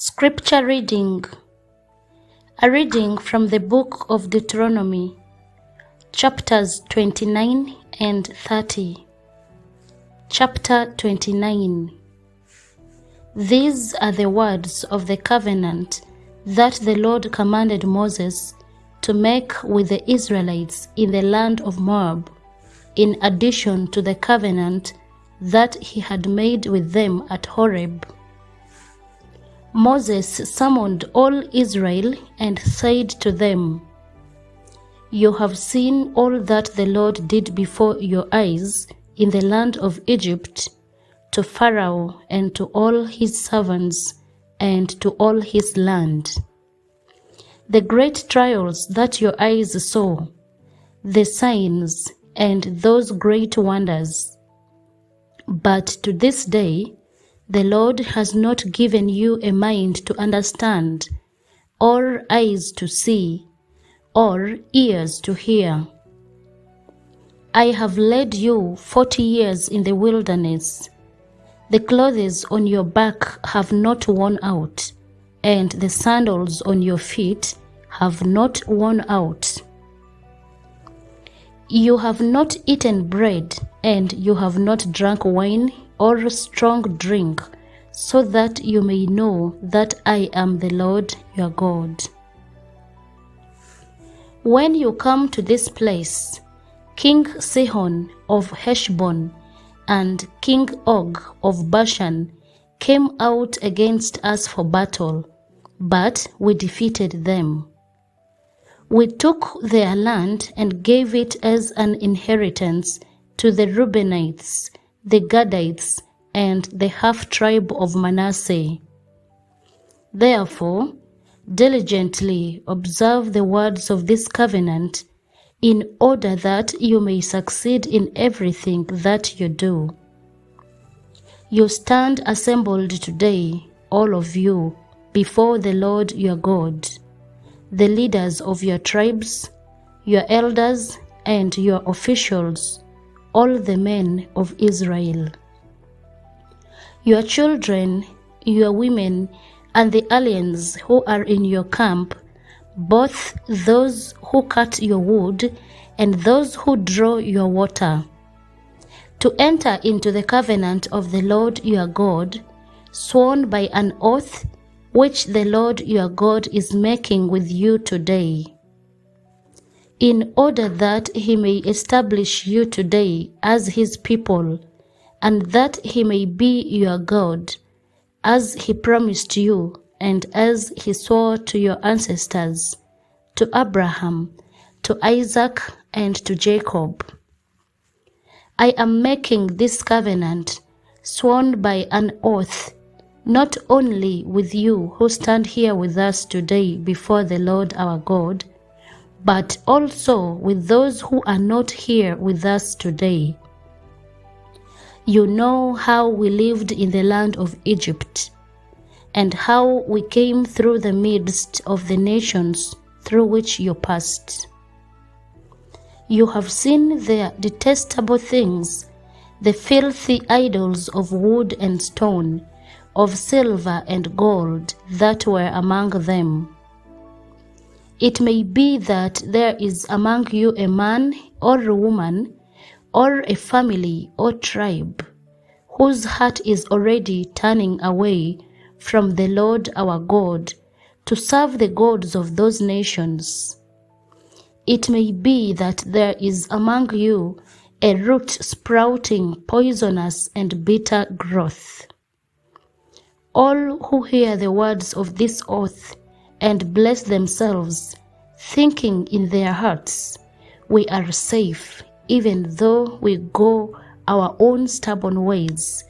Scripture reading. A reading from the book of Deuteronomy, chapters 29 and 30. Chapter 29. These are the words of the covenant that the Lord commanded Moses to make with the Israelites in the land of Moab, in addition to the covenant that he had made with them at Horeb. Moses summoned all Israel and said to them, "You have seen all that the Lord did before your eyes in the land of Egypt, to Pharaoh and to all his servants and to all his land. The great trials that your eyes saw, the signs and those great wonders. But to this day, the Lord has not given you a mind to understand, or eyes to see, or ears to hear. I have led you 40 years in the wilderness. The clothes on your back have not worn out, and the sandals on your feet have not worn out. You have not eaten bread, and you have not drunk wine or strong drink, so that you may know that I am the Lord your God. When you come to this place, King Sihon of Heshbon and King Og of Bashan came out against us for battle, but we defeated them. We took their land and gave it as an inheritance to the Reubenites, the Gadites, and the half-tribe of Manasseh. Therefore, diligently observe the words of this covenant, in order that you may succeed in everything that you do. You stand assembled today, all of you, before the Lord your God, the leaders of your tribes, your elders, and your officials, all the men of Israel. Your children, your women, and the aliens who are in your camp, both those who cut your wood and those who draw your water, to enter into the covenant of the Lord your God, sworn by an oath which the Lord your God is making with you today, in order that he may establish you today as his people, and that he may be your God, as he promised you and as he swore to your ancestors, to Abraham, to Isaac, and to Jacob. I am making this covenant, sworn by an oath, not only with you who stand here with us today before the Lord our God, but also with those who are not here with us today. You know how we lived in the land of Egypt, and how we came through the midst of the nations through which you passed. You have seen their detestable things, the filthy idols of wood and stone, of silver and gold that were among them. It may be that there is among you a man or a woman, or a family or tribe, whose heart is already turning away from the Lord our God to serve the gods of those nations. It may be that there is among you a root sprouting poisonous and bitter growth. All who hear the words of this oath and bless themselves, thinking in their hearts, "We are safe, even though we go our own stubborn ways,"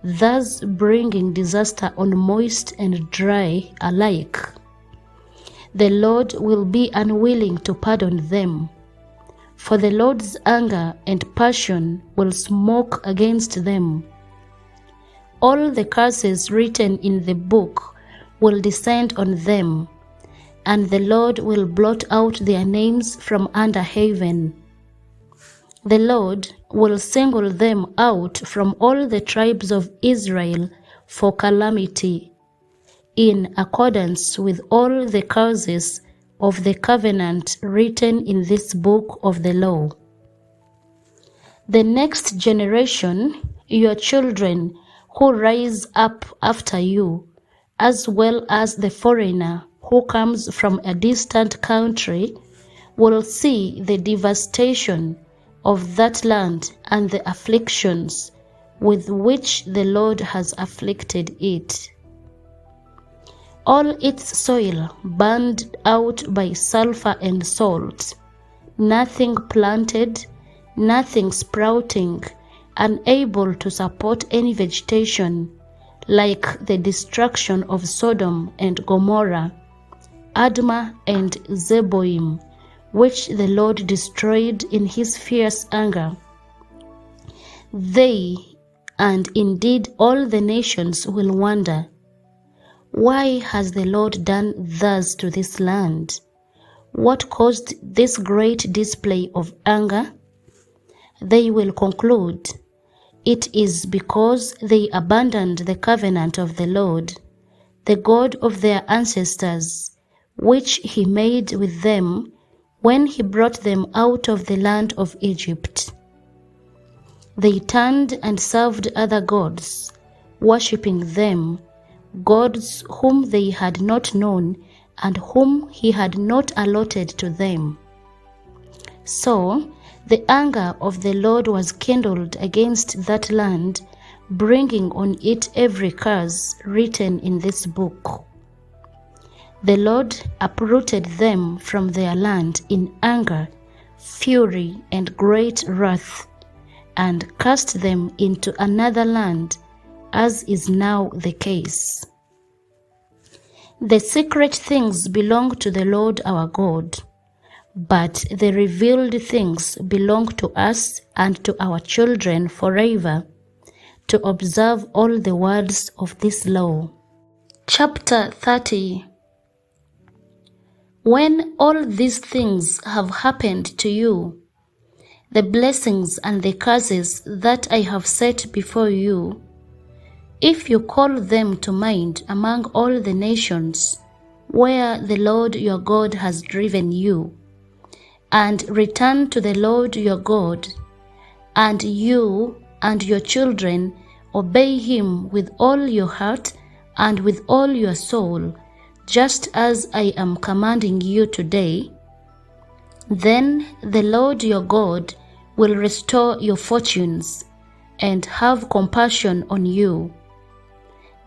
thus bringing disaster on moist and dry alike, the Lord will be unwilling to pardon them, for the Lord's anger and passion will smoke against them. All the curses written in the book will descend on them, and the Lord will blot out their names from under heaven. The Lord will single them out from all the tribes of Israel for calamity, in accordance with all the clauses of the covenant written in this book of the law. The next generation, your children who rise up after you, as well as the foreigner who comes from a distant country, will see the devastation of that land and the afflictions with which the Lord has afflicted it. All its soil burned out by sulfur and salt, nothing planted, nothing sprouting, unable to support any vegetation, like the destruction of Sodom and Gomorrah, Admah and Zeboim, which the Lord destroyed in his fierce anger. They, and indeed all the nations, will wonder, why has the Lord done thus to this land? What caused this great display of anger? They will conclude, it is because they abandoned the covenant of the Lord, the God of their ancestors, which he made with them when he brought them out of the land of Egypt. They turned and served other gods, worshipping them, gods whom they had not known and whom he had not allotted to them. So the anger of the Lord was kindled against that land, bringing on it every curse written in this book. The Lord uprooted them from their land in anger, fury, and great wrath, and cast them into another land, as is now the case. The secret things belong to the Lord our God, but the revealed things belong to us and to our children forever, to observe all the words of this law. Chapter 30. When all these things have happened to you, the blessings and the curses that I have set before you, if you call them to mind among all the nations where the Lord your God has driven you, and return to the Lord your God, and you and your children obey him with all your heart and with all your soul, just as I am commanding you today, then the Lord your God will restore your fortunes and have compassion on you,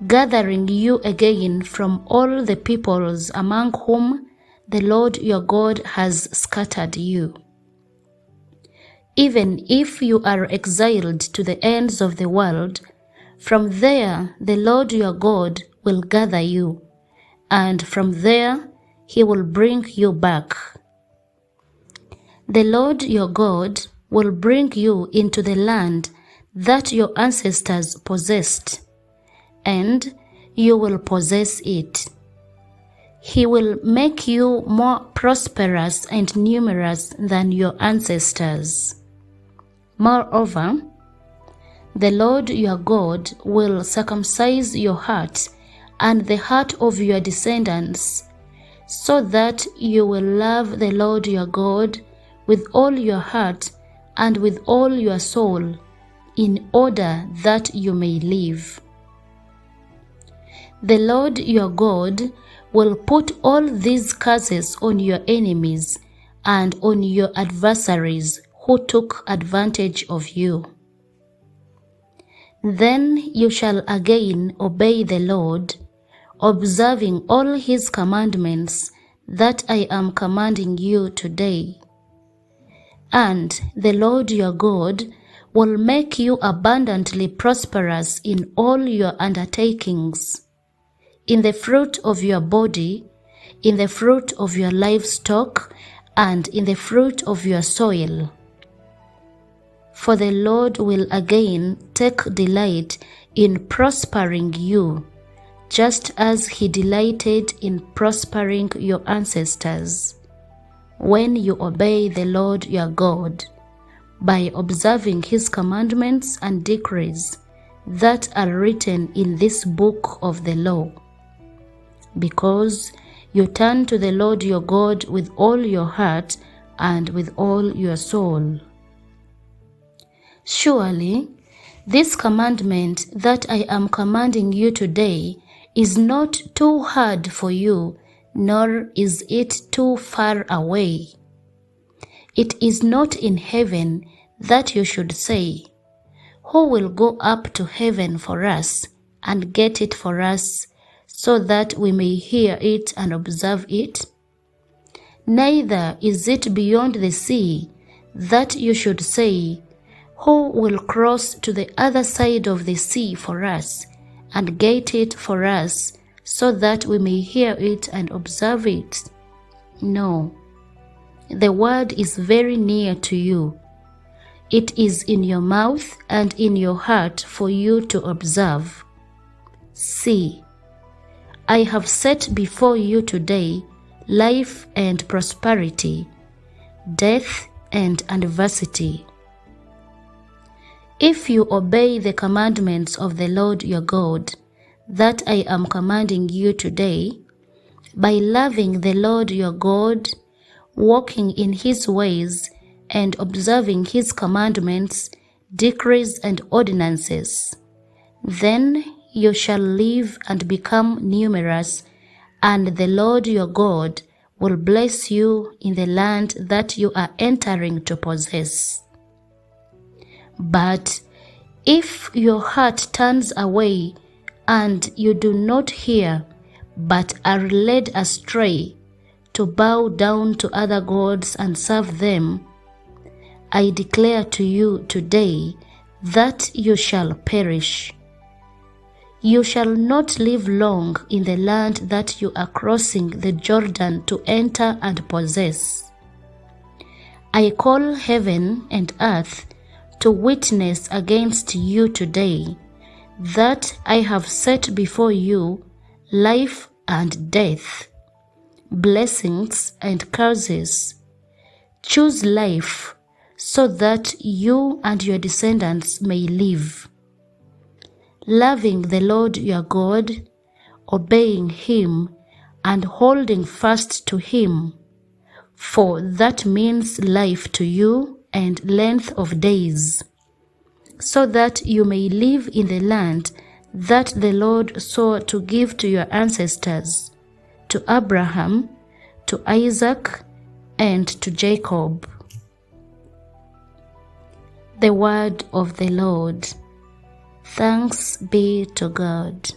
gathering you again from all the peoples among whom the Lord your God has scattered you. Even if you are exiled to the ends of the world, from there the Lord your God will gather you, and from there he will bring you back. The Lord your God will bring you into the land that your ancestors possessed, and you will possess it. He will make you more prosperous and numerous than your ancestors. Moreover, the Lord your God will circumcise your heart and the heart of your descendants, so that you will love the Lord your God with all your heart and with all your soul, in order that you may live. The Lord your God will put all these curses on your enemies and on your adversaries who took advantage of you. Then you shall again obey the Lord, observing all his commandments that I am commanding you today. And the Lord your God will make you abundantly prosperous in all your undertakings, in the fruit of your body, in the fruit of your livestock, and in the fruit of your soil. For the Lord will again take delight in prospering you, just as he delighted in prospering your ancestors, when you obey the Lord your God, by observing his commandments and decrees that are written in this book of the law. because you turn to the Lord your God with all your heart and with all your soul. Surely, this commandment that I am commanding you today is not too hard for you, nor is it too far away. It is not in heaven that you should say, "Who will go up to heaven for us and get it for us, so that we may hear it and observe it?" Neither is it beyond the sea that you should say, "Who will cross to the other side of the sea for us and get it for us, so that we may hear it and observe it?" No, the word is very near to you. It is in your mouth and in your heart for you to observe. See, I have set before you today life and prosperity, death and adversity. If you obey the commandments of the Lord your God that I am commanding you today, by loving the Lord your God, walking in his ways, and observing his commandments, decrees, and ordinances, then you shall live and become numerous, and the Lord your God will bless you in the land that you are entering to possess. But if your heart turns away and you do not hear, but are led astray to bow down to other gods and serve them, I declare to you today that you shall perish. You shall not live long in the land that you are crossing the Jordan to enter and possess. I call heaven and earth to witness against you today that I have set before you life and death, blessings and curses. Choose life so that you and your descendants may live, loving the Lord your God, obeying him, and holding fast to him, for that means life to you and length of days, so that you may live in the land that the Lord swore to give to your ancestors, to Abraham, to Isaac, and to Jacob. The word of the Lord. Thanks be to God.